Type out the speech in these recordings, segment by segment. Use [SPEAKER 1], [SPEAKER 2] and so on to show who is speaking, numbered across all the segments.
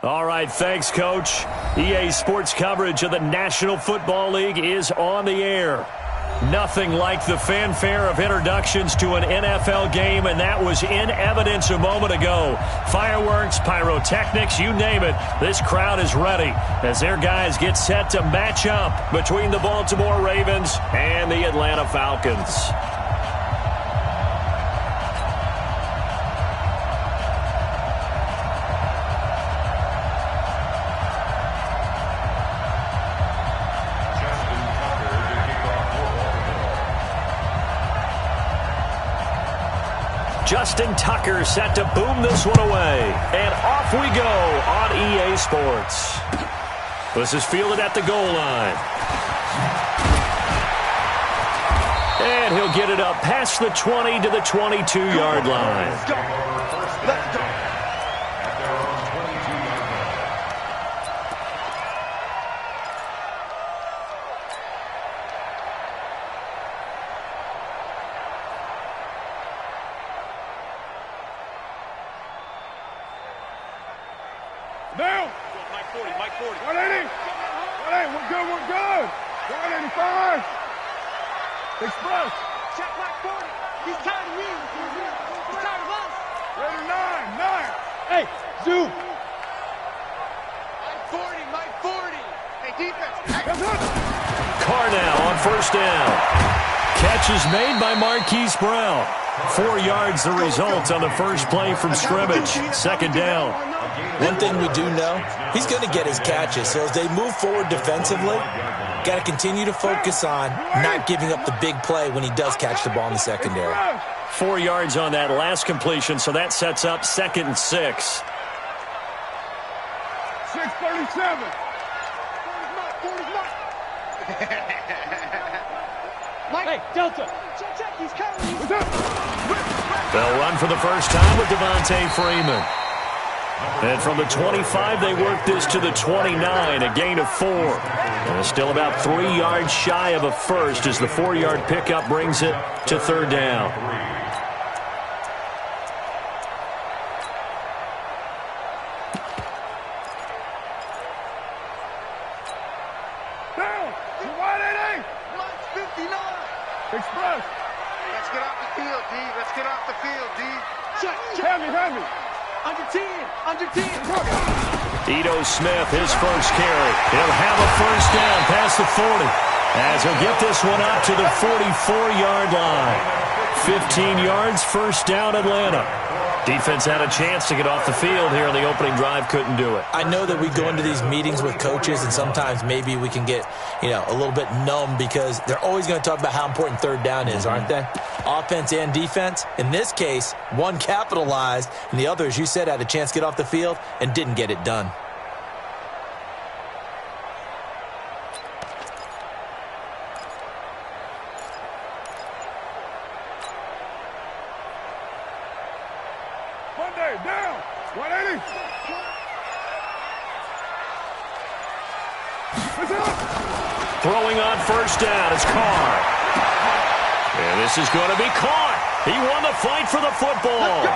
[SPEAKER 1] All right, thanks, Coach. EA Sports coverage of the National Football League is on the air. Nothing like the fanfare of introductions to an NFL game, and that was in evidence a moment ago. Fireworks, pyrotechnics, you name it. This crowd is ready as their guys get set to match up between the Baltimore Ravens and the Atlanta Falcons. Justin Tucker set to boom this one away. And off we go on EA Sports. This is fielded at the goal line. And he'll get it up past the 20 to the 22-yard line.
[SPEAKER 2] Let's go.
[SPEAKER 3] Now! Mike 40, Mike 40. 180! 180, we're good. 185! Express!
[SPEAKER 2] Check Mike 40. He's tired of you. He's tired of us.
[SPEAKER 3] Raider 9. Hey, zoom!
[SPEAKER 2] Mike 40, Mike 40. Hey, defense.
[SPEAKER 1] Carr now on first down. Catch is made by Marquise Brown. 4 yards the result on the first play from scrimmage. Second down.
[SPEAKER 4] One thing we do know, he's going to get his catches. So as they move forward defensively, got to continue to focus on not giving up the big play when he does catch the ball in the secondary.
[SPEAKER 1] 4 yards on that last completion, so that sets up 2nd and 6.
[SPEAKER 3] 6:37.
[SPEAKER 2] Mike, Delta. Check, he's coming.
[SPEAKER 3] What's up?
[SPEAKER 1] They'll run for the first time with Devontae Freeman. And from the 25, they work this to the 29, a gain of 4. And still about 3 yards shy of a first as the 4-yard pickup brings it to third down.
[SPEAKER 3] Down! 180!
[SPEAKER 2] Mike 59.
[SPEAKER 3] Express!
[SPEAKER 2] Let's get off the field, D. Let's get off the field, D. Check.
[SPEAKER 3] Heavy!
[SPEAKER 2] Under 10.
[SPEAKER 1] Ito Smith, his first carry. He'll have a first down past the 40 as he'll get this one up to the 44-yard line. 15 yards, first down Atlanta. Defense had a chance to get off the field here on the opening drive, couldn't do it.
[SPEAKER 4] I know that we go into these meetings with coaches, and sometimes maybe we can get, a little bit numb because they're always going to talk about how important third down is, aren't they? Offense and defense. In this case, one capitalized, and the other, as you said, had a chance to get off the field and didn't get it done.
[SPEAKER 3] Monday, down! 180! What's up?
[SPEAKER 1] Throwing on first down is Carr. And this is going to be caught. He won the fight for the football.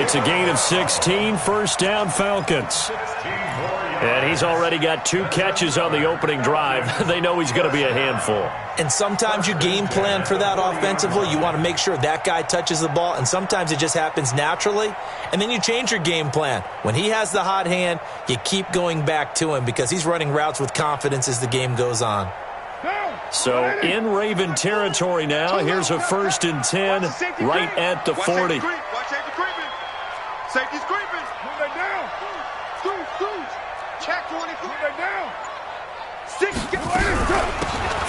[SPEAKER 1] It's a gain of 16, first down Falcons. And he's already got 2 catches on the opening drive. They know he's going to be a handful.
[SPEAKER 4] And sometimes you game plan for that offensively. You want to make sure that guy touches the ball, and sometimes it just happens naturally. And then you change your game plan. When he has the hot hand, you keep going back to him because he's running routes with confidence as the game goes on.
[SPEAKER 1] So in Raven territory now, here's a 1st and 10 right at the 40.
[SPEAKER 2] Watch safety creeping. Safety's creeping.
[SPEAKER 3] Monday, down!
[SPEAKER 2] Screws. Check 24.
[SPEAKER 3] Monday, down!
[SPEAKER 2] 6.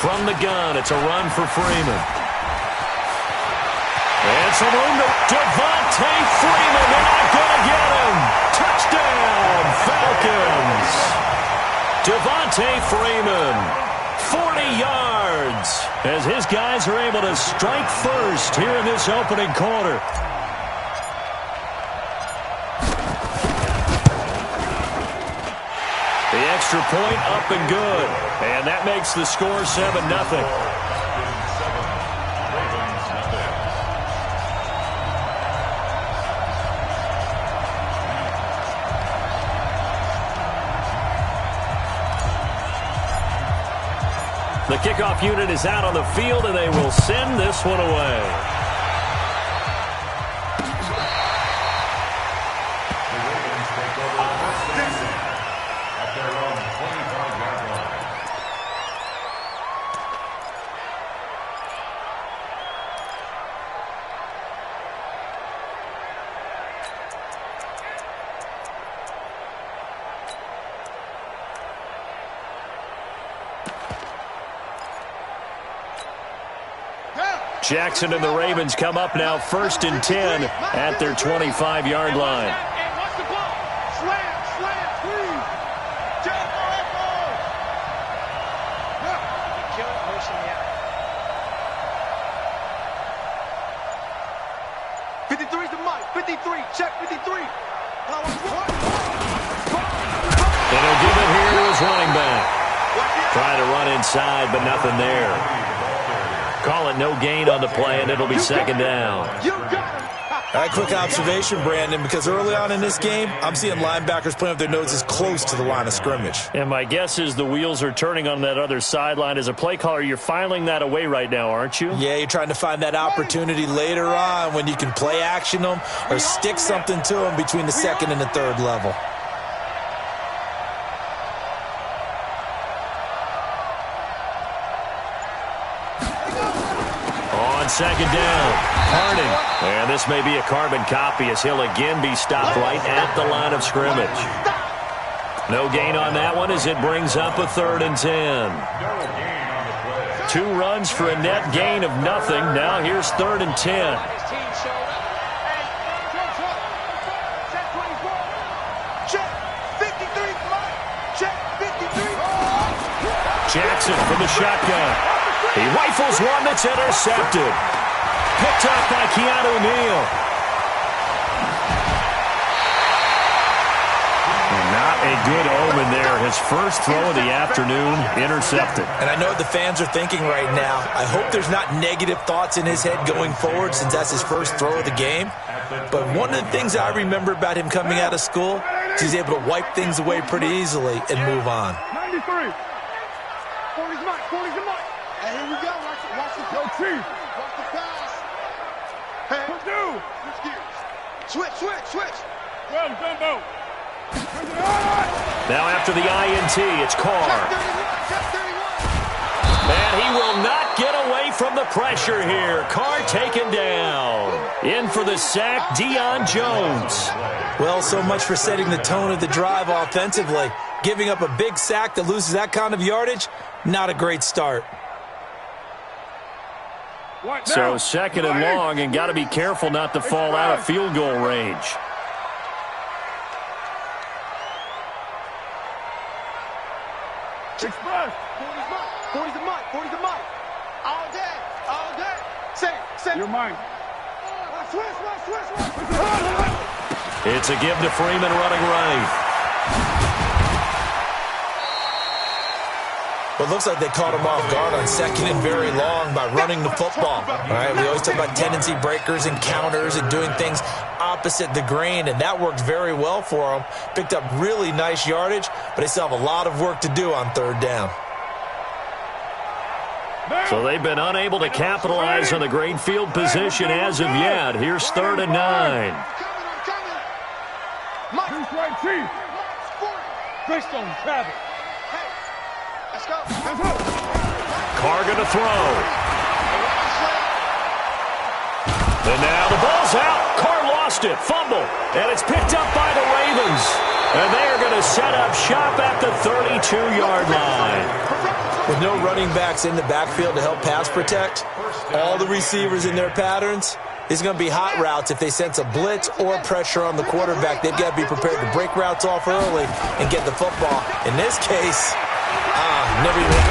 [SPEAKER 1] From the gun, it's a run for Freeman. And some room to Devontae Freeman. They're not going to get him. Touchdown, Falcons. Devontae Freeman. 40 yards as his guys are able to strike first here in this opening quarter. The extra point up and good. And that makes the score 7-0. The kickoff unit is out on the field, and they will send this one away. Jackson and the Ravens come up now 1st and 10 at their 25-yard line.
[SPEAKER 2] Watch the ball. Slam, please. Kill it, motion me out. 53's the mic. 53. Check 53.
[SPEAKER 1] And he'll give it here to his running back. Trying to run inside, but nothing there. Call it no gain on the play, and it'll be 2nd down.
[SPEAKER 4] All right, quick observation, Brandon, because early on in this game, I'm seeing linebackers playing with their noses close to the line of scrimmage.
[SPEAKER 1] And my guess is the wheels are turning on that other sideline. As a play caller, you're filing that away right now, aren't you?
[SPEAKER 4] Yeah, you're trying to find that opportunity later on when you can play action them or stick something to them between the 2nd and the 3rd level.
[SPEAKER 1] On 2nd down, Harden. And this may be a carbon copy as he'll again be stopped right at the line of scrimmage. No gain on that one as it brings up a 3rd and 10. 2 runs for a net gain of nothing. Now here's 3rd and 10. Jackson from the shotgun. He rifles one that's intercepted. Picked up by Keanu Neal. Not a good omen there. His first throw of the afternoon intercepted.
[SPEAKER 4] And I know what the fans are thinking right now. I hope there's not negative thoughts in his head going forward since that's his first throw of the game. But one of the things I remember about him coming out of school is he's able to wipe things away pretty easily and move on.
[SPEAKER 3] 93.
[SPEAKER 2] 40's the mic. 40's the mic. And here we go. Watch the
[SPEAKER 3] Chief.
[SPEAKER 2] Watch the pass. Hey.
[SPEAKER 3] Purdue.
[SPEAKER 2] Switch.
[SPEAKER 3] Well done, Bo.
[SPEAKER 1] Now after the INT, it's Carr. And he will not get away from the pressure here. Carr taken down. In for the sack, Deion Jones.
[SPEAKER 4] Well, so much for setting the tone of the drive offensively. Giving up a big sack that loses that kind of yardage, not a great start.
[SPEAKER 1] So 2nd and long, and got to be careful not to fall out of field goal range.
[SPEAKER 3] Express.
[SPEAKER 2] 40's the mic. All day. Say.
[SPEAKER 3] You're mine.
[SPEAKER 2] Switch.
[SPEAKER 1] It's a give to Freeman running right.
[SPEAKER 4] But it looks like they caught him off guard on 2nd and very long by running the football. All right, we always talk about tendency breakers and counters and doing things opposite the grain, and that worked very well for them. Picked up really nice yardage, but they still have a lot of work to do on 3rd down.
[SPEAKER 1] So they've been unable to capitalize on the great field position as of yet. Here's 3rd and 9.
[SPEAKER 3] Who's right, Chief? Greystone, Travis.
[SPEAKER 2] Let's go.
[SPEAKER 1] Carr going to throw. And now the ball's out. Carr lost it. Fumble. And it's picked up by the Ravens. And they're going to set up shop at the 32-yard line.
[SPEAKER 4] With no running backs in the backfield to help pass protect, all the receivers in their patterns, it's going to be hot routes. If they sense a blitz or pressure on the quarterback, they've got to be prepared to break routes off early and get the football. In this case, never even.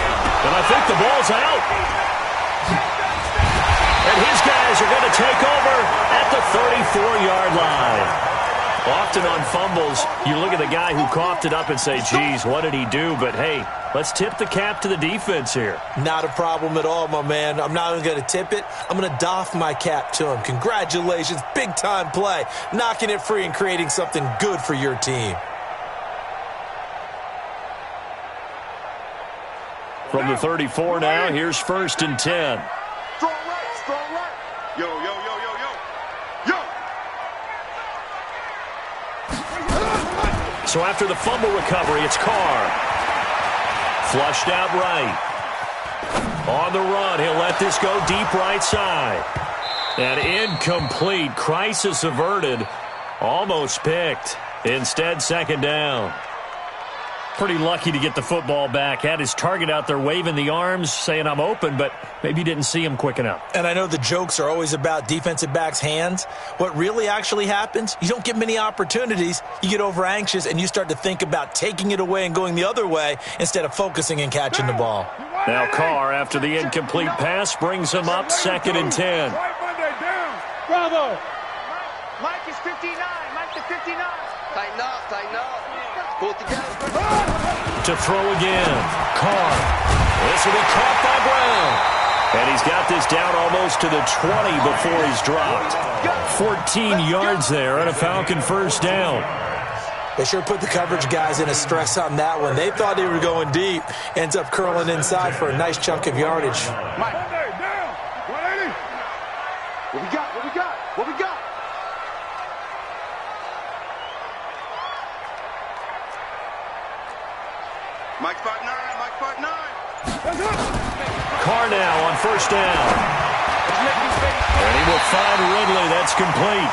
[SPEAKER 1] And I think the ball's out. And his guys are going to take over at the 34-yard line. Often on fumbles, you look at the guy who coughed it up and say, geez, what did he do? But, hey, let's tip the cap to the defense here.
[SPEAKER 4] Not a problem at all, my man. I'm not even going to tip it. I'm going to doff my cap to him. Congratulations. Big-time play. Knocking it free and creating something good for your team.
[SPEAKER 1] From the 34 now, here's 1st and 10.
[SPEAKER 2] Strong right, strong right. Yo, yo, yo, yo, yo. Yo!
[SPEAKER 1] So after the fumble recovery, it's Carr. Flushed out right. On the run, he'll let this go deep right side. And incomplete. Crisis averted. Almost picked. Instead, 2nd down. Pretty lucky to get the football back. Had his target out there waving the arms, saying I'm open, but maybe didn't see him quick enough.
[SPEAKER 4] And I know the jokes are always about defensive backs' hands. What really actually happens, you don't get many opportunities. You get over anxious, and you start to think about taking it away and going the other way instead of focusing and catching the ball.
[SPEAKER 1] Now Carr, after the incomplete pass, brings him up 2nd and 10.
[SPEAKER 3] Bravo!
[SPEAKER 2] Mike is 59. Mike to 59. Tighten up, tighten up. Pull it together.
[SPEAKER 1] To throw again. Carr. This will be caught by Brown. And he's got this down almost to the 20 before he's dropped. 14 yards there and a Falcon 1st down.
[SPEAKER 4] They sure put the coverage guys in a stress on that one. They thought they were going deep. Ends up curling inside for a nice chunk of yardage.
[SPEAKER 2] Mike. What we got? What we got? What we got? Mike 5'9", Mike 5'9".
[SPEAKER 1] Carr now on 1st down. And he will find Ridley. That's complete.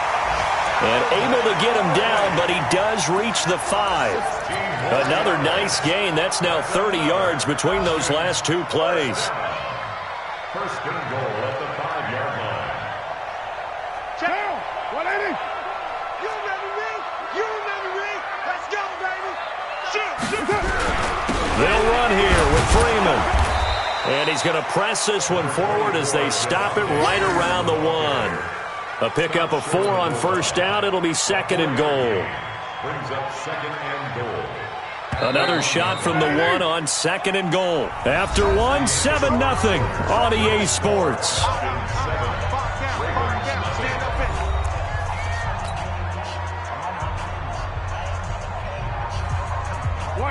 [SPEAKER 1] And able to get him down, but he does reach the 5. Another nice gain. That's now 30 yards between those last 2 plays.
[SPEAKER 5] 1st and goal at the 5-yard line.
[SPEAKER 3] Down! 180!
[SPEAKER 2] You remember me? You remember me? Let's go, baby! Shoot!
[SPEAKER 1] They'll run here with Freeman. And he's going to press this one forward as they stop it right around the 1. A pickup of 4 on 1st down. It'll be 2nd and goal.
[SPEAKER 5] Brings up 2nd and goal.
[SPEAKER 1] Another shot from the 1 on 2nd and goal. After 1, 7-0 on EA Sports.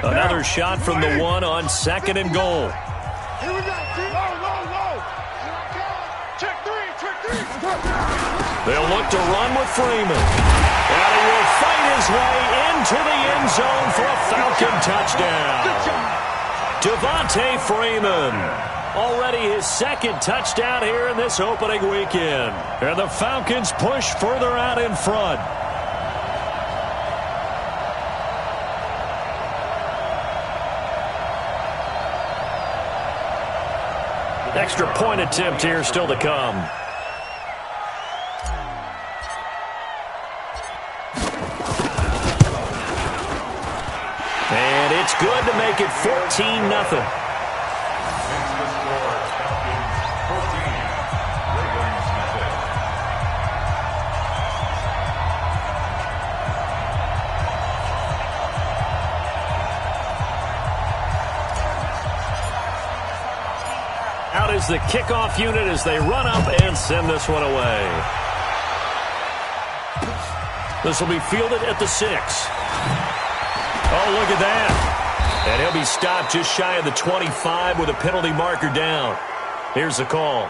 [SPEAKER 1] Another shot from the 1 on 2nd and goal.
[SPEAKER 2] Here we go, team. Low. Check three.
[SPEAKER 1] They'll look to run with Freeman. And he will fight his way into the end zone for a Falcon touchdown. Devontae Freeman. Already his 2nd touchdown here in this opening weekend. And the Falcons push further out in front. Extra point attempt here still to come. And it's good to make it 14-0. Out is the kickoff unit as they run up and send this one away. This will be fielded at the 6. Oh, look at that. And he'll be stopped just shy of the 25 with a penalty marker down. Here's the call.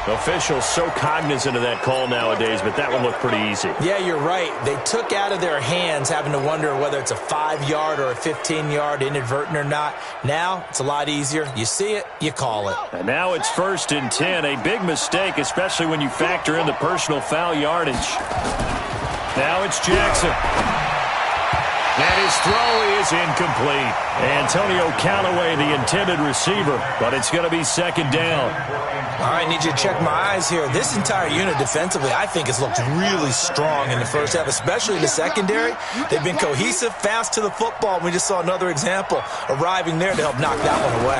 [SPEAKER 1] Officials so cognizant of that call nowadays, but that one looked pretty easy.
[SPEAKER 4] Yeah, you're right. They took out of their hands having to wonder whether it's a 5-yard or a 15-yard inadvertent or not. Now, it's a lot easier. You see it, you call it.
[SPEAKER 1] And now it's 1st and 10. A big mistake, especially when you factor in the personal foul yardage. Now it's Jackson. And his throw is incomplete. Antonio Callaway, the intended receiver, but it's going to be 2nd down.
[SPEAKER 4] All right, I need you to check my eyes here. This entire unit defensively, I think, has looked really strong in the first half, especially in the secondary. They've been cohesive, fast to the football. We just saw another example arriving there to help knock that one away.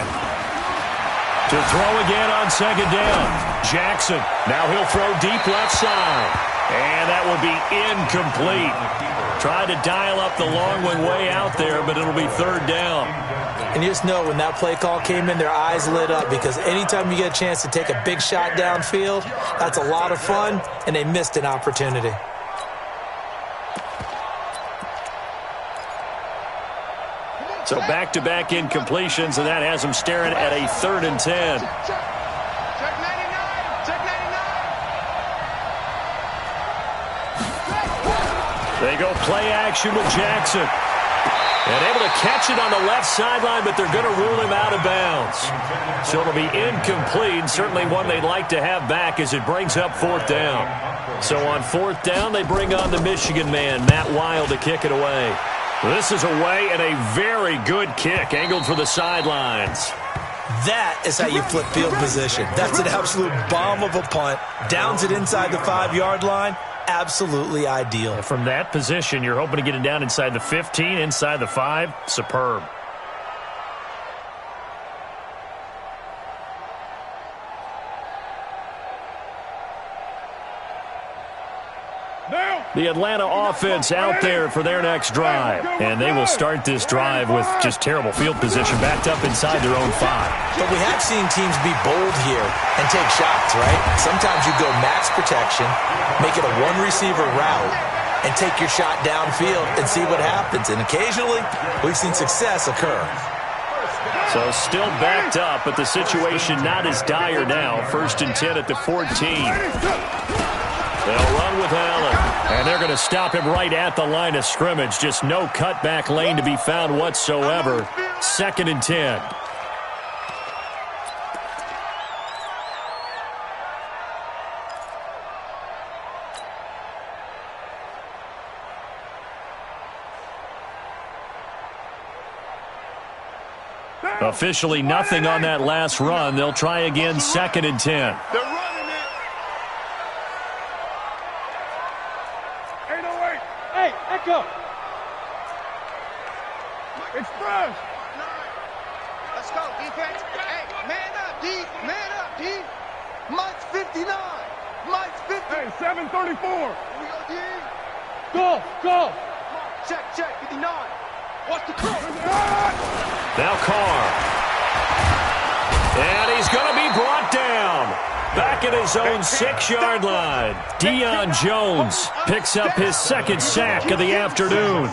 [SPEAKER 1] To throw again on 2nd down. Jackson. Now he'll throw deep left side. And that will be incomplete. Tried to dial up the long one way out there, but it'll be 3rd down.
[SPEAKER 4] And you just know when that play call came in, their eyes lit up because anytime you get a chance to take a big shot downfield, that's a lot of fun, and they missed an opportunity.
[SPEAKER 1] So back-to-back incompletions, and that has them staring at a 3rd and 10.
[SPEAKER 2] Check 99. Check 99.
[SPEAKER 1] They go play action with Jackson. And able to catch it on the left sideline, but they're going to rule him out of bounds. So it'll be incomplete, certainly one they'd like to have back as it brings up 4th down. So on 4th down, they bring on the Michigan man, Matt Wild, to kick it away. This is away and a very good kick, angled for the sidelines.
[SPEAKER 4] That is how you flip field position. That's an absolute bomb of a punt. Downs it inside the 5-yard line. Absolutely ideal.
[SPEAKER 1] And from that position, you're hoping to get it down inside the 15, inside the 5. Superb. The Atlanta offense out there for their next drive. And they will start this drive with just terrible field position, backed up inside their own 5.
[SPEAKER 4] But we have seen teams be bold here and take shots, right? Sometimes you go max protection, make it a one-receiver route, and take your shot downfield and see what happens. And occasionally, we've seen success occur.
[SPEAKER 1] So still backed up, but the situation not as dire now. 1st and 10 at the 14. They'll run with Allen, and they're going to stop him right at the line of scrimmage. Just no cutback lane to be found whatsoever. 2nd and 10. Officially nothing on that last run. They'll try again, 2nd and 10.
[SPEAKER 2] They're running it.
[SPEAKER 3] 808. Hey, Echo. Express.
[SPEAKER 2] Let's go, defense. Hey, man up, D. Man up, D. Mike's 59. Mike's 50.
[SPEAKER 3] Hey, 734.
[SPEAKER 2] Here we go, D.
[SPEAKER 3] Go.
[SPEAKER 2] Check, 59. Watch the cross.
[SPEAKER 1] Now Carr. And he's going to be brought down. Back at his own 6-yard line. Deion Jones picks up his 2nd sack of the afternoon.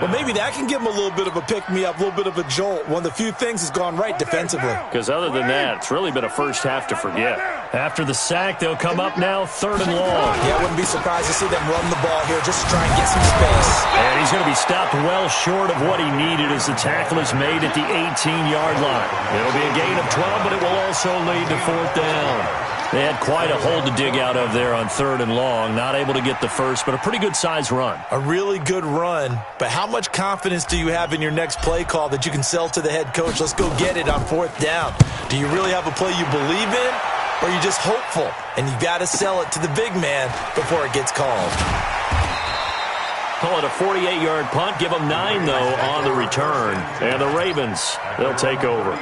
[SPEAKER 4] Well, maybe that can give him a little bit of a pick-me-up, a little bit of a jolt. One of the few things has gone right defensively.
[SPEAKER 1] Because other than that, it's really been a first half to forget. After the sack, they'll come up now 3rd and long.
[SPEAKER 4] Yeah, I wouldn't be surprised to see them run the ball here just to try and get some space.
[SPEAKER 1] And he's going to be stopped well short of what he needed as the tackle is made at the 18-yard line. It'll be a gain of 12, but it will also lead to 4th down. They had quite a hole to dig out of there on 3rd and long. Not able to get the first, but a pretty good-sized run.
[SPEAKER 4] A really good run, but how much confidence do you have in your next play call that you can sell to the head coach? Let's go get it on 4th down. Do you really have a play you believe in, or are you just hopeful? And you got to sell it to the big man before it gets called.
[SPEAKER 1] Call it a 48-yard punt. Give them 9, though, on the return. And the Ravens, they'll take over.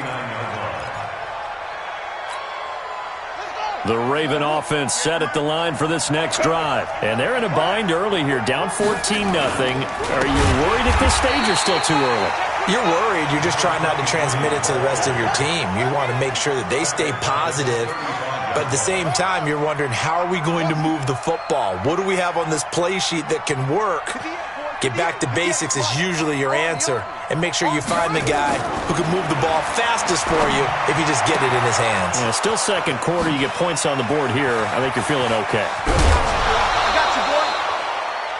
[SPEAKER 1] The Raven offense set at the line for this next drive. And they're in a bind early here, down 14-0. Are you worried at this stage or still too early?
[SPEAKER 4] You're worried. You're just trying not to transmit it to the rest of your team. You want to make sure that they stay positive. But at the same time, you're wondering, how are we going to move the football? What do we have on this play sheet that can work? Get back to basics is usually your answer. And make sure you find the guy who can move the ball fastest for you if you just get it in his hands.
[SPEAKER 1] Yeah, still 2nd quarter. You get points on the board here. I think you're feeling okay.
[SPEAKER 2] I got you, boy.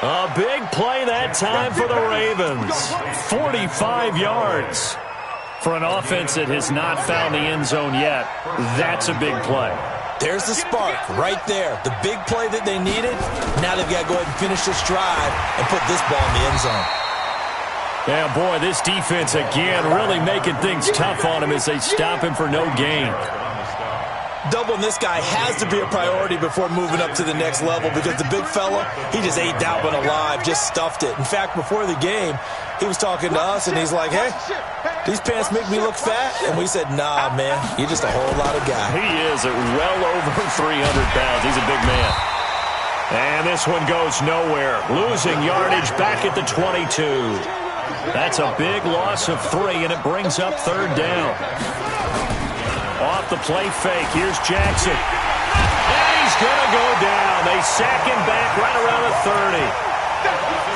[SPEAKER 1] A big play that time for the Ravens. 45 yards. For an offense that has not found the end zone yet, that's a big play.
[SPEAKER 4] There's the spark right there. The big play that they needed. Now they've got to go ahead and finish this drive and put this ball in the end zone.
[SPEAKER 1] Yeah, boy, this defense again really making things tough on him as they stop him for no gain.
[SPEAKER 4] Doubling this guy has to be a priority before moving up to the next level because the big fella, he just ate that one alive, just stuffed it. In fact, before the game, he was talking to us, and he's like, hey, these pants make me look fat? And we said, nah, man, you're just a whole lot of guy.
[SPEAKER 1] He is at well over 300 pounds. He's a big man. And this one goes nowhere. Losing yardage back at the 22. That's a big loss of 3, and it brings up 3rd down. Off the play fake, here's Jackson. And he's going to go down. They sack him back right around the 30.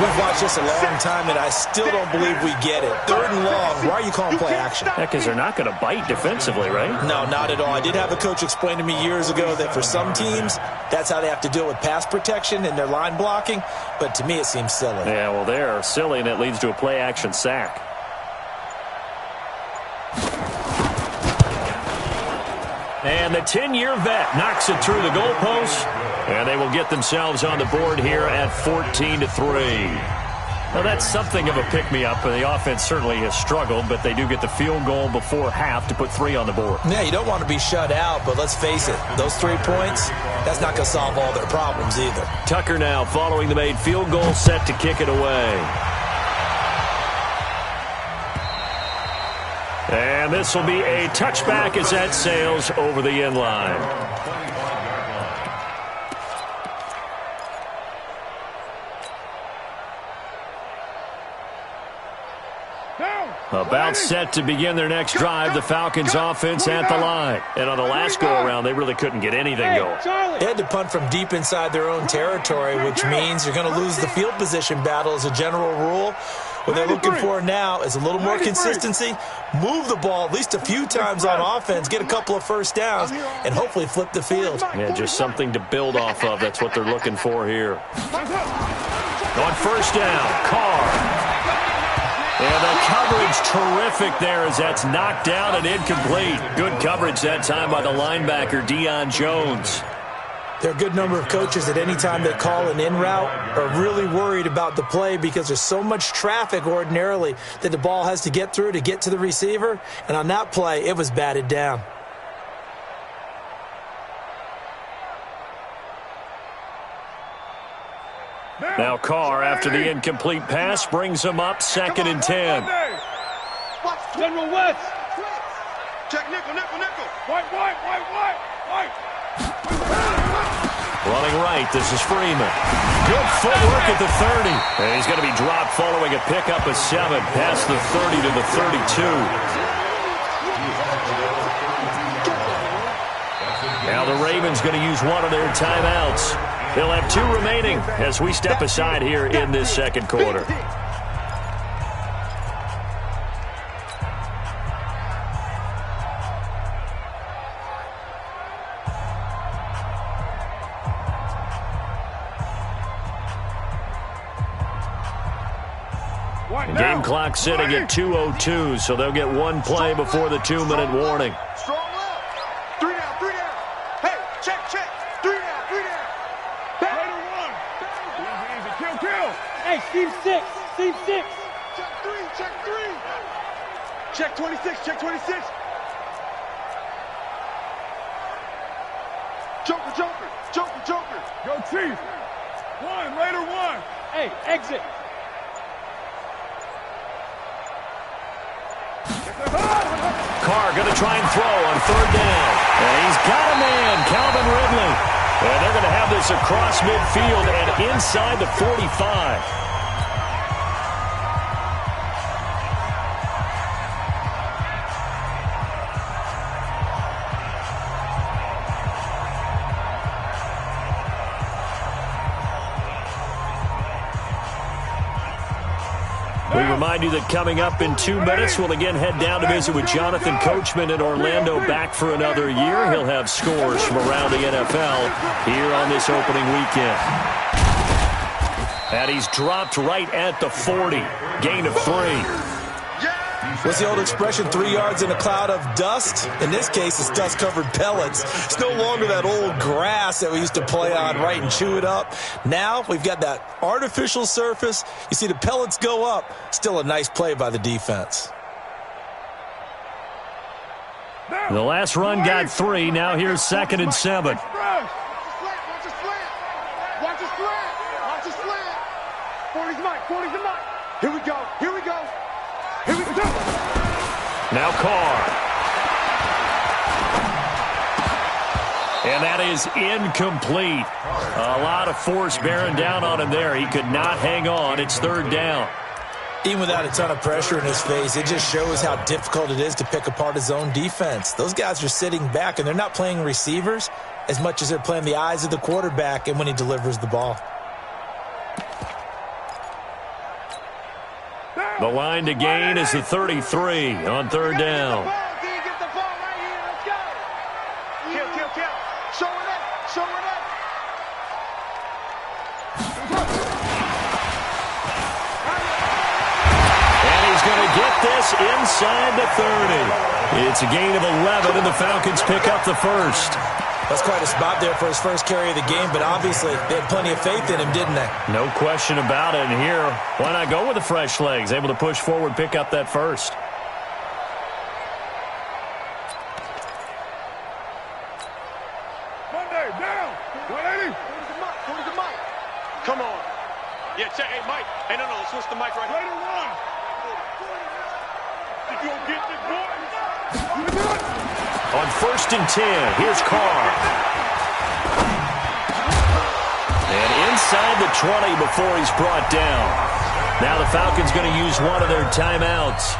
[SPEAKER 4] We've watched this a long time, and I still don't believe we get it. 3rd and long, why are you calling play action?
[SPEAKER 1] Because they're not going to bite defensively, right?
[SPEAKER 4] No, not at all. I did have a coach explain to me years ago that for some teams, that's how they have to deal with pass protection and their line blocking, but to me it seems silly.
[SPEAKER 1] Yeah, well, they're silly, and it leads to a play action sack. And the 10-year vet knocks it through the goalpost, and they will get themselves on the board here at 14-3. Now, that's something of a pick-me-up, and the offense certainly has struggled, but they do get the field goal before half to put 3 on the board.
[SPEAKER 4] Yeah, you don't want to be shut out, but let's face it, those 3 points, that's not going to solve all their problems either.
[SPEAKER 1] Tucker now following the made field goal, set to kick it away. And this will be a touchback as that sails over the end line. About set to begin their next drive, the Falcons offense at the line. And on the last go-around, they really couldn't get anything going.
[SPEAKER 4] They had to punt from deep inside their own territory, which means you're going to lose the field position battle as a general rule. What they're looking for now is a little more consistency, move the ball at least a few times on offense, get a couple of first downs, and hopefully flip the field.
[SPEAKER 1] Yeah, just something to build off of. That's what they're looking for here. On first down, Carr. And the coverage terrific there as that's knocked down and incomplete. Good coverage that time by the linebacker, Deion Jones.
[SPEAKER 4] There are a good number of coaches at any time they call an in route are really worried about the play because there's so much traffic ordinarily that the ball has to get through to get to the receiver. And on that play, it was batted down.
[SPEAKER 1] Now Carr, after the incomplete pass, brings him up 2nd and 10.
[SPEAKER 3] General West.
[SPEAKER 2] Check nickel, nickel, nickel.
[SPEAKER 3] White.
[SPEAKER 1] Running right, this is Freeman. Good footwork at the 30. And he's going to be dropped following a pickup of 7 past the 30 to the 32. Now the Ravens going to use one of their timeouts. They'll have 2 remaining as we step aside here in this second quarter. Game clock sitting at 2:02, so they'll get 1 play before the 2-minute warning.
[SPEAKER 2] Strong left. 3 down, 3 down. Hey, check. 3 down, 3 down.
[SPEAKER 3] Later one. Easy. Kill. Hey, Steve 6.
[SPEAKER 2] Check 3. Check 26. Joker.
[SPEAKER 3] Go Chief. 1, Raider 1. Hey, exit.
[SPEAKER 1] Carr going to try and throw on 3rd down. And he's got a man, Calvin Ridley. And they're going to have this across midfield and inside the 45. We remind you that coming up in 2 minutes, we'll again head down to visit with Jonathan Coachman in Orlando, back for another year. He'll have scores from around the NFL here on this opening weekend. And he's dropped right at the 40. Gain of 3.
[SPEAKER 4] What's the old expression, 3 yards in a cloud of dust? In this case, it's dust-covered pellets. It's no longer that old grass that we used to play on, right, and chew it up. Now we've got that artificial surface. You see the pellets go up. Still a nice play by the defense.
[SPEAKER 1] The last run got 3. Now here's 2nd and 7.
[SPEAKER 2] Watch the slant. 40's the mic. Here we go.
[SPEAKER 1] Now Carr. And that is incomplete. A lot of force bearing down on him there. He could not hang on. It's 3rd down.
[SPEAKER 4] Even without a ton of pressure in his face, it just shows how difficult it is to pick apart his own defense. Those guys are sitting back, and they're not playing receivers as much as they're playing the eyes of the quarterback and when he delivers the ball.
[SPEAKER 1] The line to gain is the 33 on third down.
[SPEAKER 2] Get the ball right here. Let's go. Kill. Show it up.
[SPEAKER 1] And he's going to get this inside the 30. It's a gain of 11, and the Falcons pick up the first.
[SPEAKER 4] That's quite a spot there for his first carry of the game, but obviously they had plenty of faith in him, didn't they?
[SPEAKER 1] No question about it. And here, why not go with the fresh legs? Able to push forward, pick up that first.
[SPEAKER 3] Monday, down. 180.
[SPEAKER 2] Where's the mic?
[SPEAKER 6] Come on. Yeah, check. Hey, Mike. Hey, no, let's switch the mic right
[SPEAKER 3] Play
[SPEAKER 6] here.
[SPEAKER 3] to one. You gonna get this, boy?
[SPEAKER 1] On first and 10, here's Carr. And inside the 20 before he's brought down. Now the Falcons going to use one of their timeouts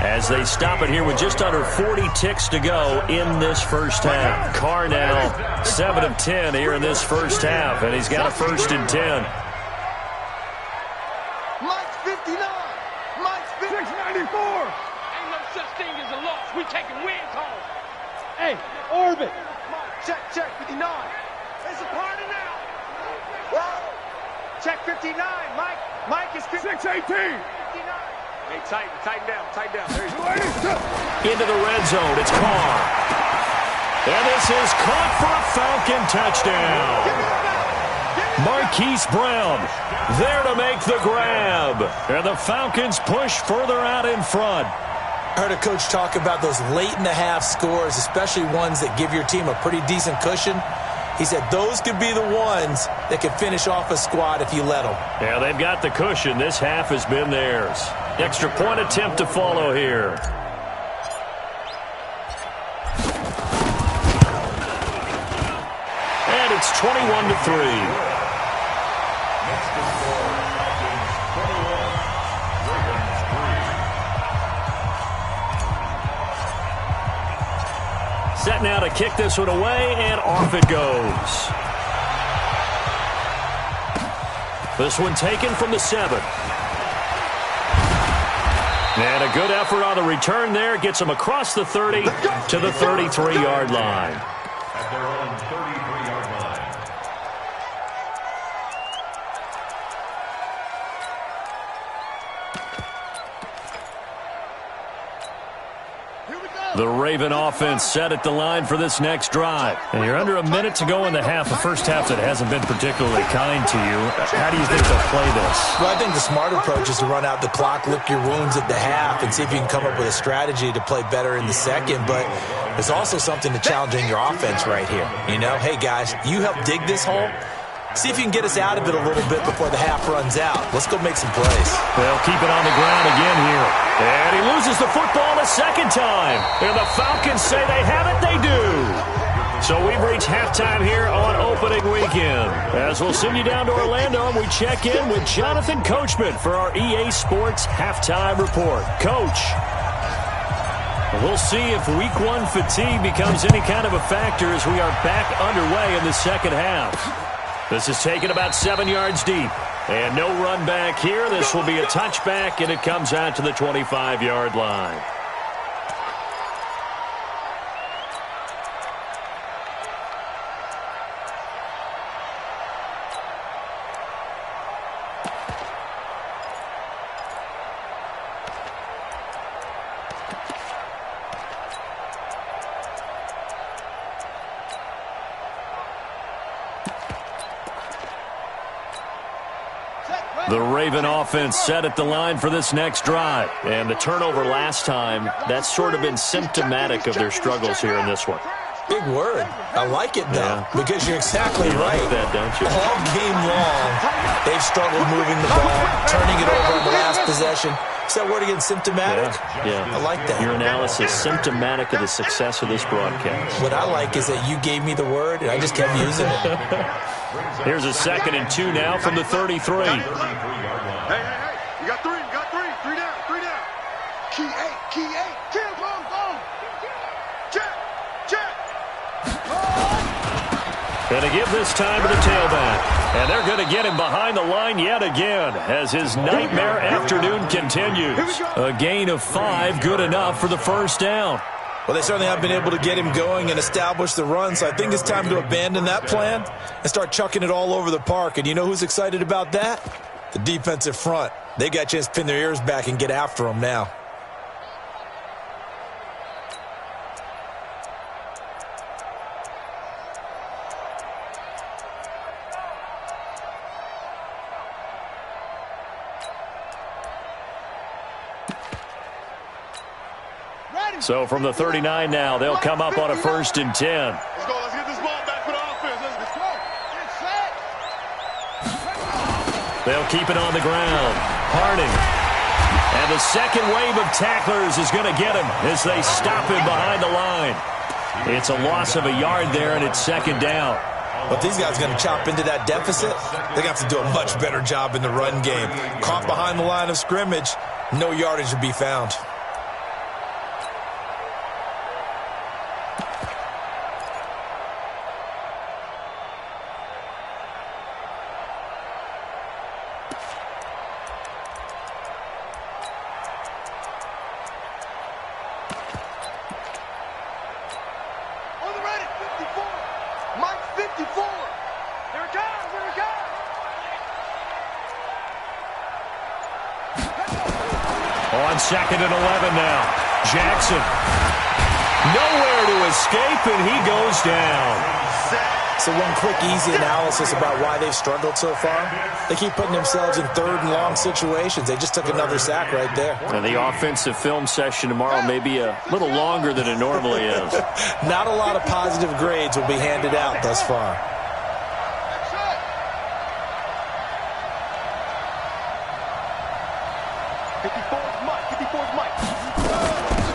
[SPEAKER 1] as they stop it here with just under 40 ticks to go in this first half. Carr now 7 of 10 here in this first half, and he's got a first and 10.
[SPEAKER 2] Mike's 59. Mike's
[SPEAKER 3] 694.
[SPEAKER 6] Ain't no such thing as a loss. We taking win calls.
[SPEAKER 3] Hey, Orbit.
[SPEAKER 2] Check 59. It's a party now. Whoa. Check 59. Mike is
[SPEAKER 3] 618.
[SPEAKER 2] 59.
[SPEAKER 6] Hey, tighten down. There you go.
[SPEAKER 3] 282.
[SPEAKER 1] Into the red zone, it's Carr. And this is caught for a Falcon touchdown. Marquise Brown there to make the grab. And the Falcons push further out in front.
[SPEAKER 4] I heard a coach talk about those late-in-the-half scores, especially ones that give your team a pretty decent cushion. He said those could be the ones that could finish off a squad if you let them.
[SPEAKER 1] Yeah, they've got the cushion. This half has been theirs. Extra point attempt to follow here. And it's 21-3. Set now to kick this one away, and off it goes. This one taken from the 7. And a good effort on the return there. Gets him across the 30 to the 33-yard line.
[SPEAKER 5] At their own 33-yard line.
[SPEAKER 1] The Raven offense set at the line for this next drive. And you're under a minute to go in the half, a first half that hasn't been particularly kind to you. How do you think they'll play this?
[SPEAKER 4] Well, I think the smart approach is to run out the clock, lick your wounds at the half, and see if you can come up with a strategy to play better in the second. But there's also something to challenging your offense right here. You know, hey, guys, you help dig this hole. See if you can get us out of it a little bit before the half runs out. Let's go make some plays.
[SPEAKER 1] They'll keep it on the ground again here. And he loses the football a second time. And the Falcons say they have it, they do. So we've reached halftime here on opening weekend. As we'll send you down to Orlando, and we check in with Jonathan Coachman for our EA Sports Halftime Report. Coach, we'll see if week one fatigue becomes any kind of a factor as we are back underway in the second half. This is taken about 7 yards deep. And no run back here. This will be a touchback, and it comes out to the 25-yard line. The Raven offense set at the line for this next drive. And the turnover last time, that's sort of been symptomatic of their struggles here in this one.
[SPEAKER 4] Big word. I like it, though, because you're exactly right.
[SPEAKER 1] Like that, don't you?
[SPEAKER 4] All game long, they've struggled moving the ball, turning it over on the last possession. Is that word again, symptomatic?
[SPEAKER 1] Yeah.
[SPEAKER 4] I like that.
[SPEAKER 1] Your analysis, symptomatic of the success of this broadcast.
[SPEAKER 4] What I like is that you gave me the word, and I just kept using it.
[SPEAKER 1] Here's a 2nd and 2 now from the 33.
[SPEAKER 2] Hey. You got three. Three down. Key eight. Kill, boom. Check.
[SPEAKER 1] And to give this time to the tailback. And they're going to get him behind the line yet again as his nightmare afternoon continues. A gain of 5, good enough for the first down.
[SPEAKER 4] Well, they certainly have been able to get him going and establish the run, so I think it's time to abandon that plan and start chucking it all over the park. And you know who's excited about that? The defensive front. They got a chance to pin their ears back and get after him now.
[SPEAKER 1] So from the 39 now, they'll come up on a 1st and 10.
[SPEAKER 6] Let's go. Let's get this ball back for the offense. Let's go.
[SPEAKER 1] They'll keep it on the ground. Harding. And the second wave of tacklers is going to get him as they stop him behind the line. It's a loss of a yard there, and it's 2nd down.
[SPEAKER 4] But these guys are going to chop into that deficit. They're going to have to do a much better job in the run game. Caught behind the line of scrimmage, no yardage to be found.
[SPEAKER 1] On 2nd and 11 now. Jackson. Nowhere to escape, and he goes down.
[SPEAKER 4] So one quick, easy analysis about why they've struggled so far. They keep putting themselves in 3rd and long situations. They just took another sack right there.
[SPEAKER 1] And the offensive film session tomorrow may be a little longer than it normally is.
[SPEAKER 4] Not a lot of positive grades will be handed out thus far.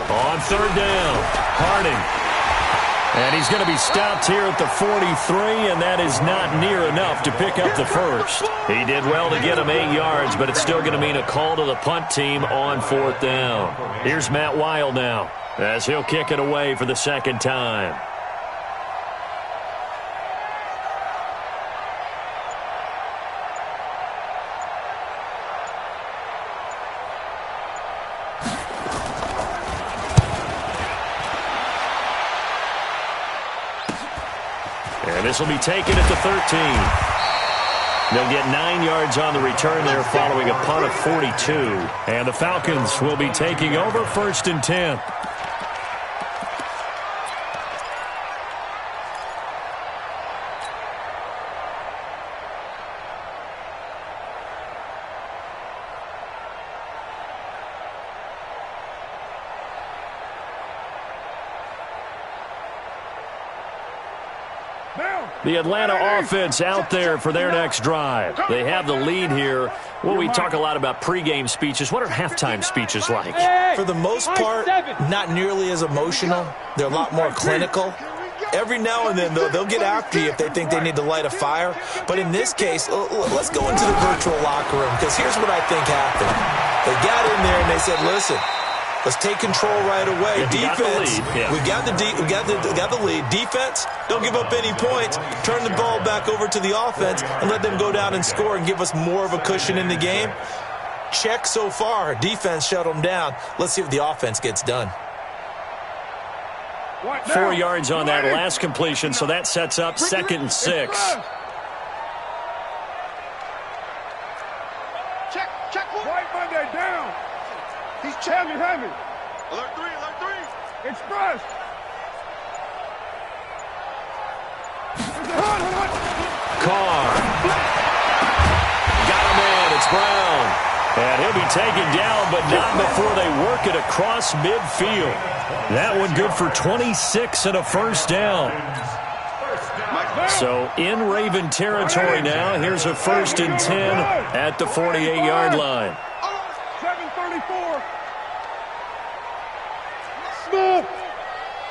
[SPEAKER 1] On 3rd down, Harding. And he's going to be stopped here at the 43, and that is not near enough to pick up the first. He did well to get him 8 yards, but it's still going to mean a call to the punt team on 4th down. Here's Matt Weil now as he'll kick it away for the 2nd time. And this will be taken at the 13. They'll get 9 yards on the return there following a punt of 42. And the Falcons will be taking over 1st and 10. The Atlanta offense out there for their next drive. They have the lead here. Well, we talk a lot about pregame speeches. What are halftime speeches like?
[SPEAKER 4] For the most part, not nearly as emotional. They're a lot more clinical. Every now and then, though, they'll get after you if they think they need to light a fire. But in this case, let's go into the virtual locker room, because here's what I think happened. They got in there and they said, listen, let's take control right away. Defense, we got the lead. Defense, don't give up any points. Turn the ball back over to the offense and let them go down and score and give us more of a cushion in the game. Check so far. Defense shut them down. Let's see if the offense gets done.
[SPEAKER 1] 4 yards on that last completion, so that sets up 2nd and 6.
[SPEAKER 2] Check one.
[SPEAKER 3] White Monday down.
[SPEAKER 2] He's checking.
[SPEAKER 3] Heavy.
[SPEAKER 6] Alert 3.
[SPEAKER 3] Express.
[SPEAKER 1] Carr. Got him in. It's Brown. And he'll be taken down, but not before they work it across midfield. That one good for 26 and a 1st down. So in Raven territory now. Here's a 1st and 10 at the 48-yard line.
[SPEAKER 3] 7:34. Smith.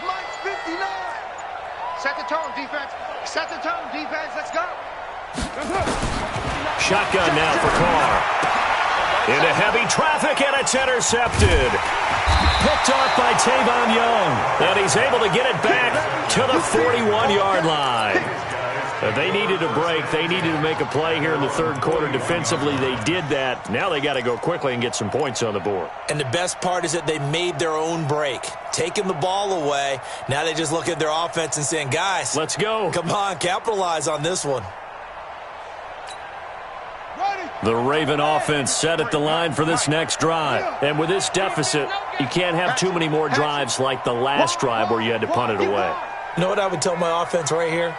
[SPEAKER 2] Mike's 59. Set the tone, defense. Set the tone, defense. Let's go.
[SPEAKER 1] Shotgun now for Carr. Into heavy traffic, and it's intercepted. Picked off by Tavon Young. And he's able to get it back to the 41-yard line. They needed a break. They needed to make a play here in the third quarter. Defensively, they did that. Now they got to go quickly and get some points on the board.
[SPEAKER 4] And the best part is that they made their own break, taking the ball away. Now they just look at their offense and saying, guys,
[SPEAKER 1] let's go.
[SPEAKER 4] Come on, capitalize on this one.
[SPEAKER 1] The Raven offense set at the line for this next drive. And with this deficit, you can't have too many more drives like the last drive where you had to punt it away.
[SPEAKER 4] You know what I would tell my offense right here?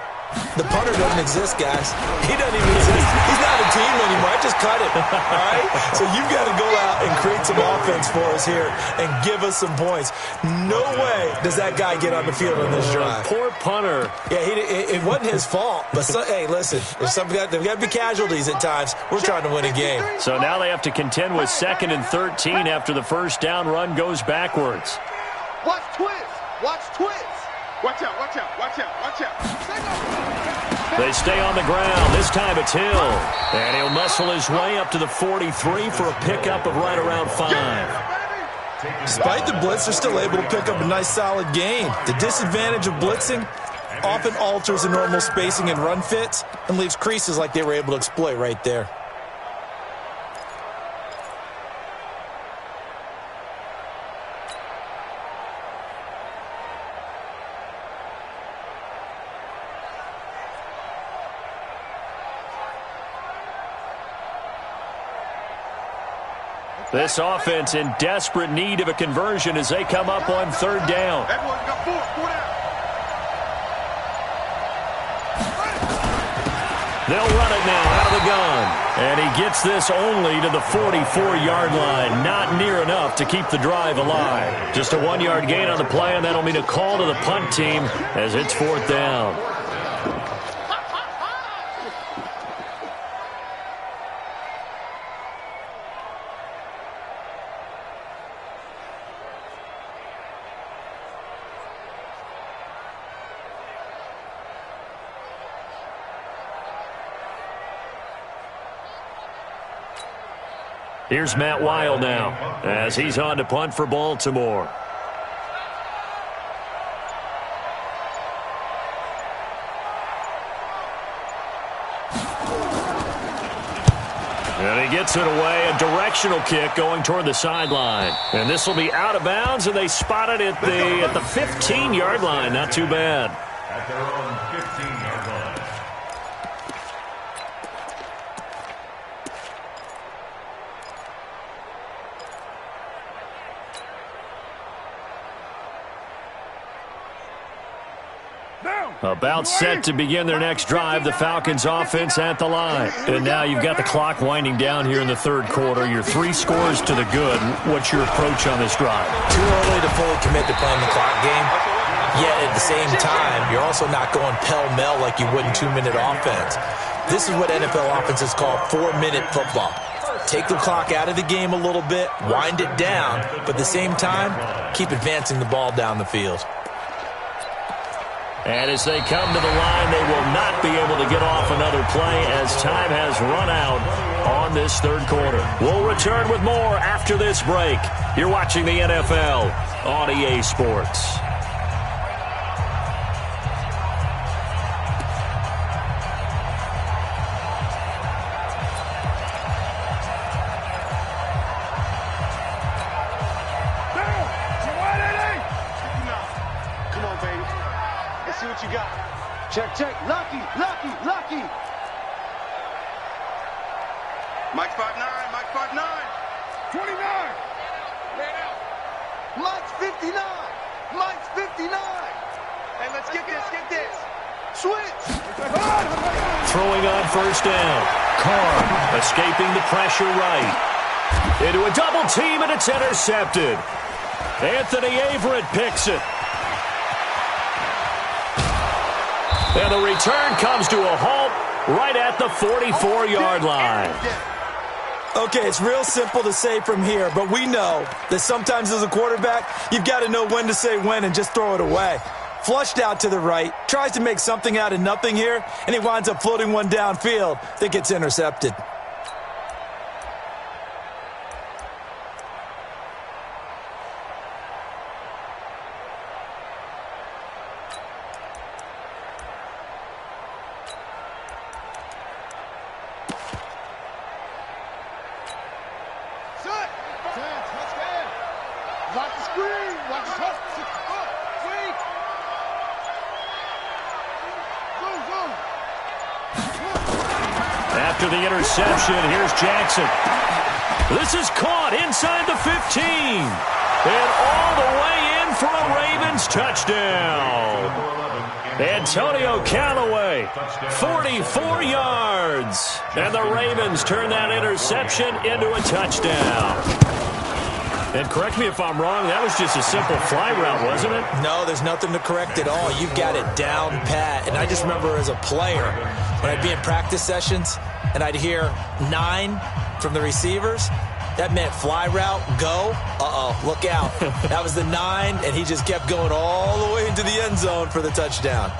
[SPEAKER 4] The punter doesn't exist, guys. He doesn't even exist. He's not a team anymore. I just cut him, all right? So you've got to go out and create some offense for us here and give us some points. No way does that guy get on the field on this drive.
[SPEAKER 1] Poor punter.
[SPEAKER 4] Yeah, it wasn't his fault. But, hey, listen, there's got to be casualties at times. We're trying to win a game.
[SPEAKER 1] So now they have to contend with 2nd and 13 after the first down run goes backwards.
[SPEAKER 2] Watch twist. Watch twist.
[SPEAKER 3] Watch out, watch out, watch out, watch out.
[SPEAKER 1] They stay on the ground. This time it's Hill. And he'll muscle his way up to the 43 for a pickup of right around 5.
[SPEAKER 4] Despite the blitz, they're still able to pick up a nice, solid gain. The disadvantage of blitzing often alters the normal spacing and run fits and leaves creases like they were able to exploit right there.
[SPEAKER 1] This offense in desperate need of a conversion as they come up on 3rd down.
[SPEAKER 3] Everyone's got 4 down.
[SPEAKER 1] They'll run it now out of the gun. And he gets this only to the 44-yard line. Not near enough to keep the drive alive. Just a 1-yard gain on the play, and that'll mean a call to the punt team as it's 4th down. Here's Matt Weil now as he's on to punt for Baltimore. And he gets it away, a directional kick going toward the sideline. And this will be out of bounds, and they spot it at the 15-yard line. Not too bad.
[SPEAKER 5] At their own 15-yard line.
[SPEAKER 1] About set to begin their next drive, the Falcons offense at the line. And now you've got the clock winding down here in the 3rd quarter. You're 3 scores to the good. What's your approach on this drive?
[SPEAKER 4] Too early to fully commit to playing the clock game. Yet at the same time, you're also not going pell-mell like you would in 2-minute offense. This is what NFL offenses call 4-minute football. Take the clock out of the game a little bit, wind it down, but at the same time, keep advancing the ball down the field.
[SPEAKER 1] And as they come to the line, they will not be able to get off another play as time has run out on this 3rd quarter. We'll return with more after this break. You're watching the NFL on EA Sports.
[SPEAKER 2] Check. Lucky.
[SPEAKER 3] Mike 5'9", Mike 5'9". 29.
[SPEAKER 2] Mike's 59. Mike's 59.
[SPEAKER 3] Hey, let's get this.
[SPEAKER 2] Switch.
[SPEAKER 1] Throwing on 1st down. Carr escaping the pressure right. Into a double team, and it's intercepted. Anthony Averett picks it. And the return comes to a halt right at the 44-yard line.
[SPEAKER 4] Okay, it's real simple to say from here, but we know that sometimes as a quarterback, you've got to know when to say when and just throw it away. Flushed out to the right, tries to make something out of nothing here, and he winds up floating one downfield that gets intercepted.
[SPEAKER 1] After the interception, here's Jackson. This is caught inside the 15. And all the way in for a Ravens touchdown. Antonio Callaway, 44 yards. And the Ravens turn that interception into a touchdown. And correct me if I'm wrong, that was just a simple fly route, wasn't it?
[SPEAKER 4] No, there's nothing to correct at all. You've got it down pat. And I just remember as a player, when I'd be in practice sessions and I'd hear 9 from the receivers, that meant fly route, go. Uh-oh, look out. That was the 9, and he just kept going all the way into the end zone for the touchdown.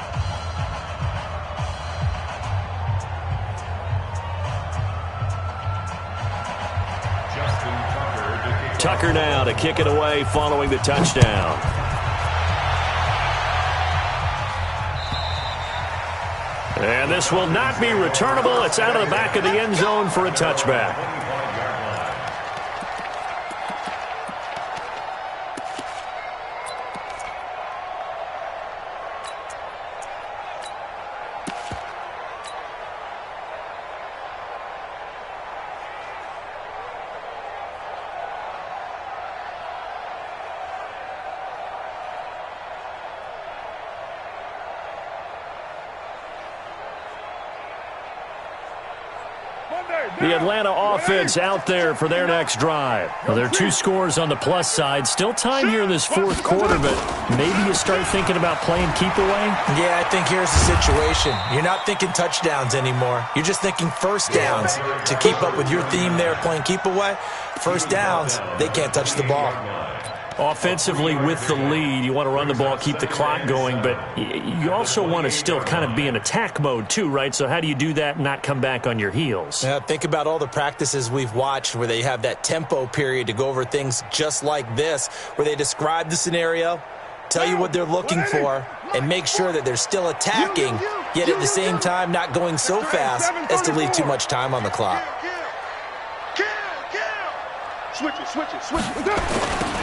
[SPEAKER 1] Tucker now to kick it away following the touchdown. And this will not be returnable. It's out of the back of the end zone for a touchback. The Atlanta offense out there for their next drive. Well, there are 2 scores on the plus side. Still time here in this fourth quarter, but maybe you start thinking about playing keep away?
[SPEAKER 4] Yeah, I think here's the situation. You're not thinking touchdowns anymore. You're just thinking first downs. To keep up with your theme there, playing keep away, first downs, they can't touch the ball.
[SPEAKER 1] Offensively with the lead, you want to run the ball, keep the clock going, but you also want to still kind of be in attack mode too, right? So how do you do that and not come back on your heels?
[SPEAKER 4] Yeah, think about all the practices we've watched where they have that tempo period to go over things just like this, where they describe the scenario, tell you what they're looking for, and make sure that they're still attacking, yet at the same time not going so fast as to leave too much time on the clock.
[SPEAKER 2] Switch it.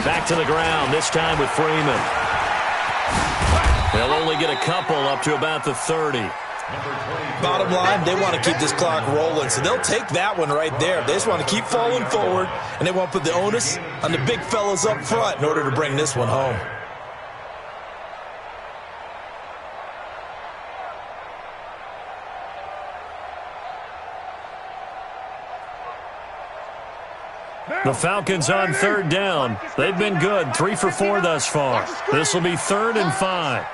[SPEAKER 1] Back to the ground, this time with Freeman. They'll only get a couple up to about the 30.
[SPEAKER 4] Bottom line, they want to keep this clock rolling, so they'll take that one right there. They just want to keep falling forward, and they want to put the onus on the big fellas up front in order to bring this one home.
[SPEAKER 1] The Falcons on third down. They've been good, 3 for 4 thus far. This will be 3rd and 5.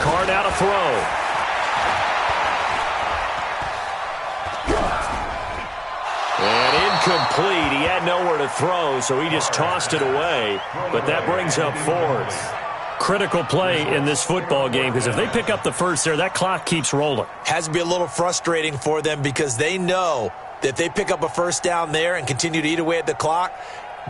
[SPEAKER 1] Card out a throw. And incomplete. He had nowhere to throw, so he just tossed it away. But that brings up 4th. Critical play in this football game, because if they pick up the first there, that clock keeps rolling.
[SPEAKER 4] Has to be a little frustrating for them because they know that if they pick up a first down there and continue to eat away at the clock,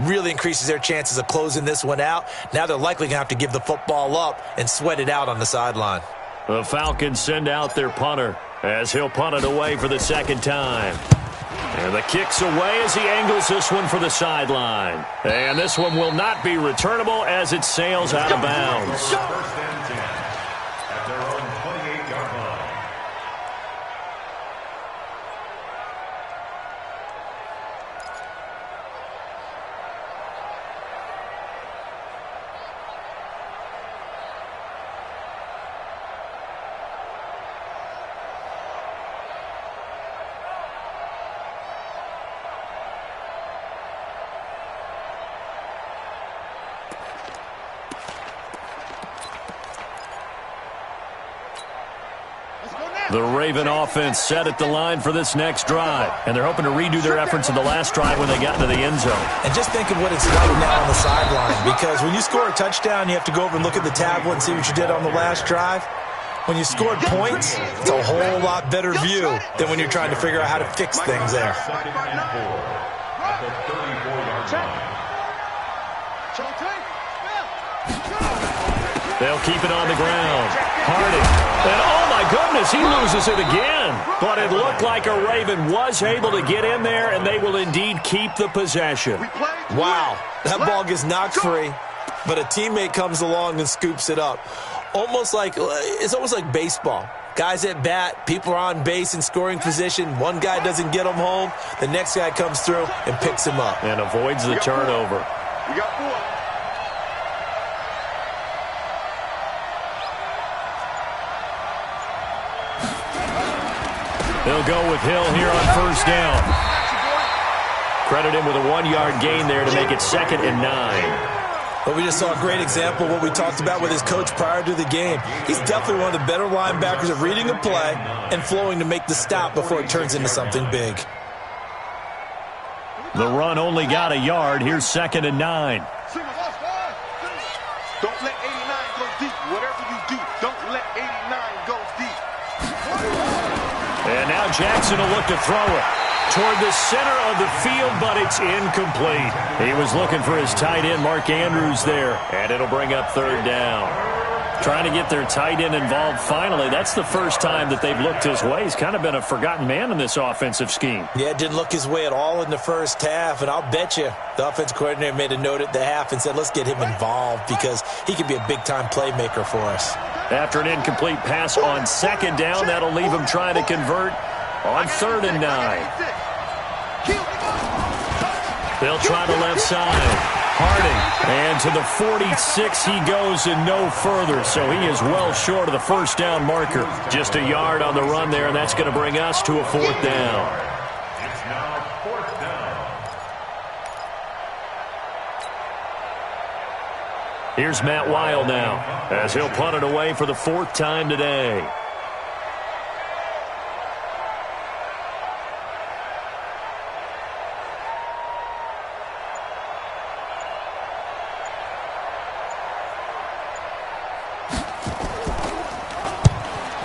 [SPEAKER 4] really increases their chances of closing this one out. Now they're likely going to have to give the football up and sweat it out on the sideline.
[SPEAKER 1] The Falcons send out their punter as he'll punt it away for the second time. And the kick's away as he angles this one for the sideline. And this one will not be returnable as it sails out of bounds.
[SPEAKER 5] First and 10 at their own 28-yard line.
[SPEAKER 1] The Raven offense set at the line for this next drive, and they're hoping to redo their efforts in the last drive when they got into the end zone.
[SPEAKER 4] And just think of what it's like now on the sideline, because when you score a touchdown, you have to go over and look at the tablet and see what you did on the last drive. When you scored points, it's a whole lot better view than when you're trying to figure out how to fix things there.
[SPEAKER 5] Second and 4 at the 34-yard line.
[SPEAKER 1] They'll keep it on the ground. Harding. And oh my goodness, he loses it again. But it looked like a Raven was able to get in there, and they will indeed keep the possession.
[SPEAKER 4] Wow, that ball gets knocked free, but a teammate comes along and scoops it up. Almost like it's almost like baseball. Guys at bat, people are on base in scoring position. One guy doesn't get him home. The next guy comes through and picks him up.
[SPEAKER 1] And avoids the turnover.
[SPEAKER 2] We got 4.
[SPEAKER 1] They'll go with Hill here on first down. Credit him with a 1-yard gain there to make it 2nd and 9.
[SPEAKER 4] But we just saw a great example of what we talked about with his coach prior to the game. He's definitely one of the better linebackers at reading a play and flowing to make the stop before it turns into something big.
[SPEAKER 1] The run only got a yard. Here's 2nd and 9.
[SPEAKER 2] Don't let 89 go deep. Whatever you do, don't let 89 go deep.
[SPEAKER 1] And now Jackson will look to throw it toward the center of the field, but it's incomplete. He was looking for his tight end, Mark Andrews, there, and it'll bring up 3rd down. Trying to get their tight end involved finally. That's the first time that they've looked his way. He's kind of been a forgotten man in this offensive scheme.
[SPEAKER 4] Yeah, it didn't look his way at all in the first half, and I'll bet you the offensive coordinator made a note at the half and said, let's get him involved because he could be a big-time playmaker for us.
[SPEAKER 1] After an incomplete pass on 2nd down, that'll leave him trying to convert on 3rd and 9. They'll try the left side. Harding, and to the 46 he goes and no further, so he is well short of the first down marker. Just a yard on the run there, and that's going to bring us to a 4th down.
[SPEAKER 5] It's now 4th down.
[SPEAKER 1] Here's Matt Weil now, as he'll punt it away for the 4th time today.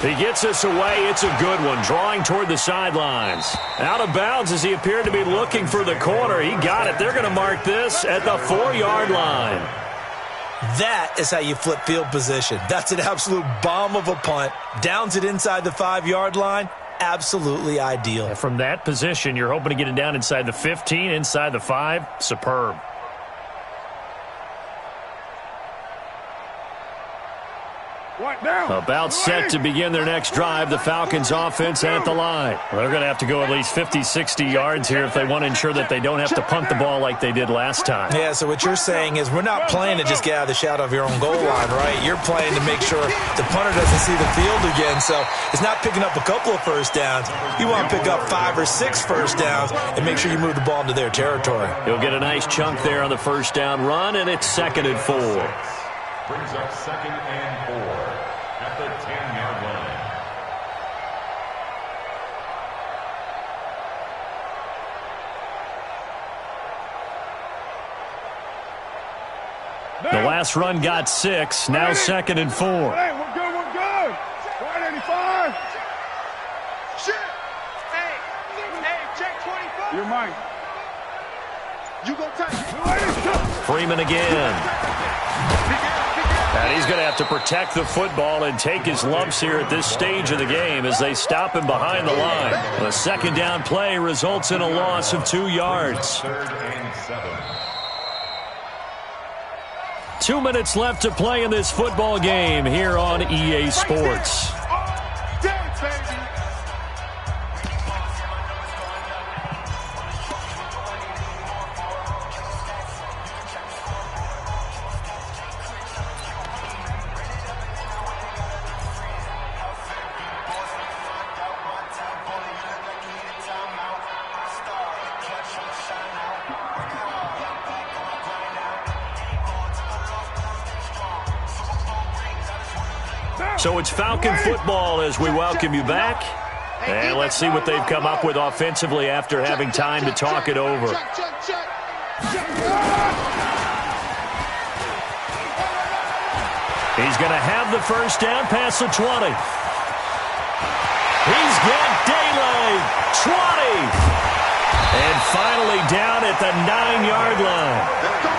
[SPEAKER 1] He gets us away. It's a good one. Drawing toward the sidelines. Out of bounds as he appeared to be looking for the corner. He got it. They're going to mark this at the 4-yard line.
[SPEAKER 4] That is how you flip field position. That's an absolute bomb of a punt. Downs it inside the 5-yard line. Absolutely ideal.
[SPEAKER 1] And from that position, you're hoping to get it down inside the 15, inside the 5. Superb. About set to begin their next drive, the Falcons offense at the line. They're going to have to go at least 50, 60 yards here if they want to ensure that they don't have to punt the ball like they did last time.
[SPEAKER 4] Yeah, so what you're saying is we're not playing to just get out of the shadow of your own goal line, right? You're playing to make sure the punter doesn't see the field again. So it's not picking up a couple of first downs. You want to pick up 5 or 6 first downs and make sure you move the ball into their territory.
[SPEAKER 1] He'll get a nice chunk there on the first down run, and it's 2nd and 4.
[SPEAKER 5] Brings up 2nd and 4 at the 10-yard line.
[SPEAKER 1] The last run got 6. Now 2nd and 4.
[SPEAKER 3] Hey, we're good, we're good. 185.
[SPEAKER 2] Shit. Hey, check 24.
[SPEAKER 3] You're mine.
[SPEAKER 2] You go tight.
[SPEAKER 1] Freeman again. And he's going to have to protect the football and take his lumps here at this stage of the game as they stop him behind the line. The 2nd down play results in a loss of 2 yards.
[SPEAKER 5] 3rd and 7.
[SPEAKER 1] 2 minutes left to play in this football game here on EA Sports. So it's Falcon football as we welcome you back. And let's see what they've come up with offensively after having time to talk it over. He's going to have the first down past the 20. He's got daylight. 20. And finally down at the 9-yard line.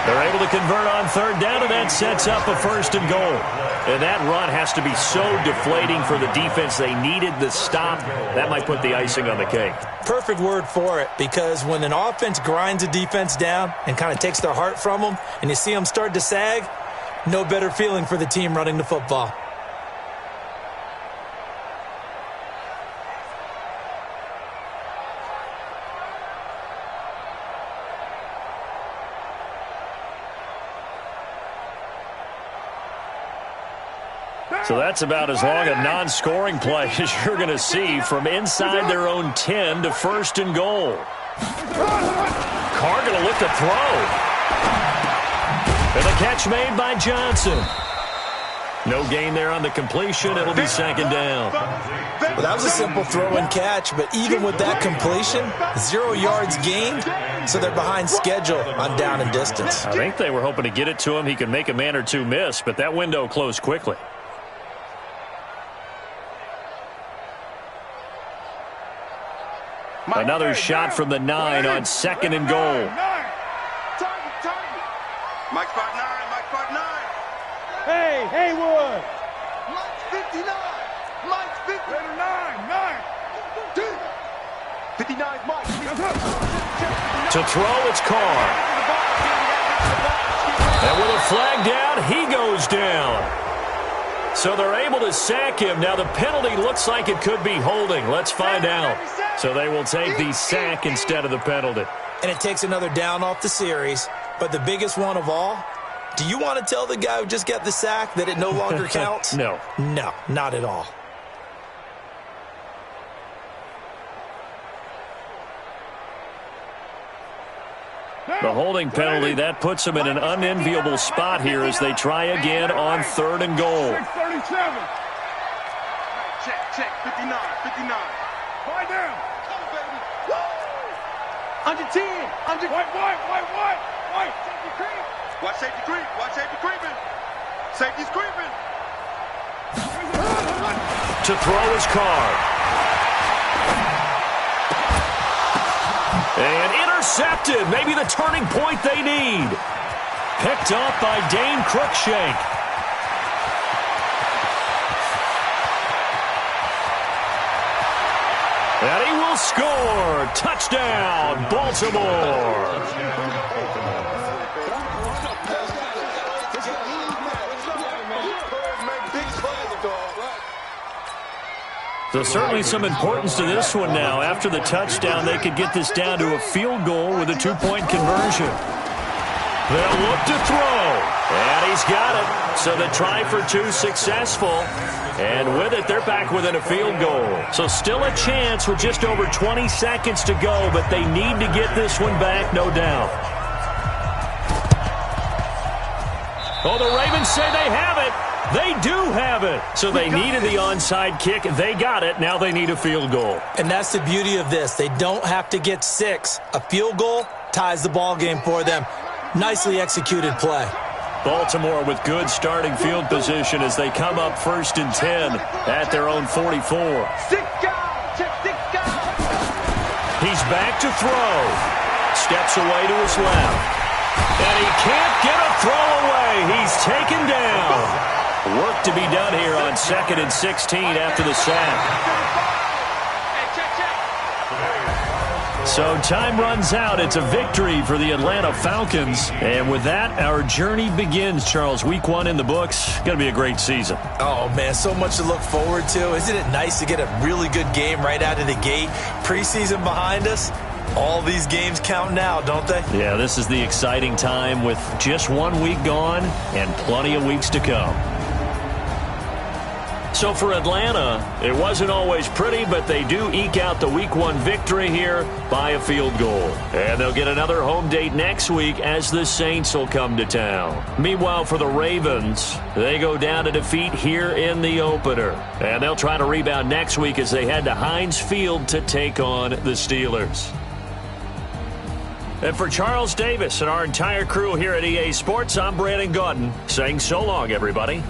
[SPEAKER 1] They're able to convert on 3rd down, and that sets up a 1st and goal. And that run has to be so deflating for the defense. They needed the stop. That might put the icing on the cake.
[SPEAKER 4] Perfect word for it, because when an offense grinds a defense down and kind of takes their heart from them, and you see them start to sag, no better feeling for the team running the football.
[SPEAKER 1] So that's about as long a non-scoring play as you're going to see from inside their own 10 to 1st and goal. Carr going to look to throw. And the catch made by Johnson. No gain there on the completion. It'll be 2nd down.
[SPEAKER 4] Well, that was a simple throw and catch, but even with that completion, 0 yards gained, so they're behind schedule on down and distance.
[SPEAKER 1] I think they were hoping to get it to him. He could make a man or two miss, but that window closed quickly. Another shot from the 9 on 2nd and goal.
[SPEAKER 2] Mike spot 9. Mike spot 9.
[SPEAKER 3] Hey, Haywood.
[SPEAKER 2] Mike's 59. Mike's 50. 59 Mike.
[SPEAKER 1] To throw, it's Carr. And with a flag down, he goes down. So they're able to sack him. Now the penalty looks like it could be holding. Let's find out. So they will take the sack instead of the penalty.
[SPEAKER 4] And it takes another down off the series. But the biggest one of all, do you want to tell the guy who just got the sack that it no longer counts?
[SPEAKER 1] No.
[SPEAKER 4] No, not at all.
[SPEAKER 1] The holding penalty, that puts them in an unenviable spot here as they try again on 3rd and goal.
[SPEAKER 3] 637.
[SPEAKER 2] Check. 59. 59.
[SPEAKER 3] Lie down.
[SPEAKER 2] Come, baby. Woo! Under 10. Under.
[SPEAKER 3] White. Safety creep.
[SPEAKER 2] Watch safety creep. Watch safety creeping. Safety's creeping.
[SPEAKER 1] To throw is Carr. And intercepted. Maybe the turning point they need. Picked off by Dane Cruikshank. And he will score. Touchdown, Baltimore. So certainly some importance to this one now. After the touchdown, they could get this down to a field goal with a 2-point conversion. They'll look to throw. And he's got it. So the try for 2 successful. And with it, they're back within a field goal. So still a chance with just over 20 seconds to go, but they need to get this one back, no doubt. Oh, the Ravens say they have it. They do have it. So they needed the onside kick. They got it. Now they need a field goal.
[SPEAKER 4] And that's the beauty of this. They don't have to get 6. A field goal ties the ball game for them. Nicely executed play.
[SPEAKER 1] Baltimore with good starting field position as they come up 1st and 10 at their own 44.
[SPEAKER 2] 6 guys. Check 6 guys.
[SPEAKER 1] He's back to throw. Steps away to his left. And he can't get a throw away. He's taken down. Work to be done here on 2nd and 16 after the sack. So time runs out. It's a victory for the Atlanta Falcons. And with that, our journey begins, Charles. Week 1 in the books. Going to be a great season.
[SPEAKER 4] Oh, man, so much to look forward to. Isn't it nice to get a really good game right out of the gate? Preseason behind us. All these games count now, don't they?
[SPEAKER 1] Yeah, this is the exciting time with just 1 week gone and plenty of weeks to come. So for Atlanta, it wasn't always pretty, but they do eke out the Week 1 victory here by a field goal. And they'll get another home date next week as the Saints will come to town. Meanwhile, for the Ravens, they go down to defeat here in the opener. And they'll try to rebound next week as they head to Heinz Field to take on the Steelers. And for Charles Davis and our entire crew here at EA Sports, I'm Brandon Gaudin saying so long, everybody.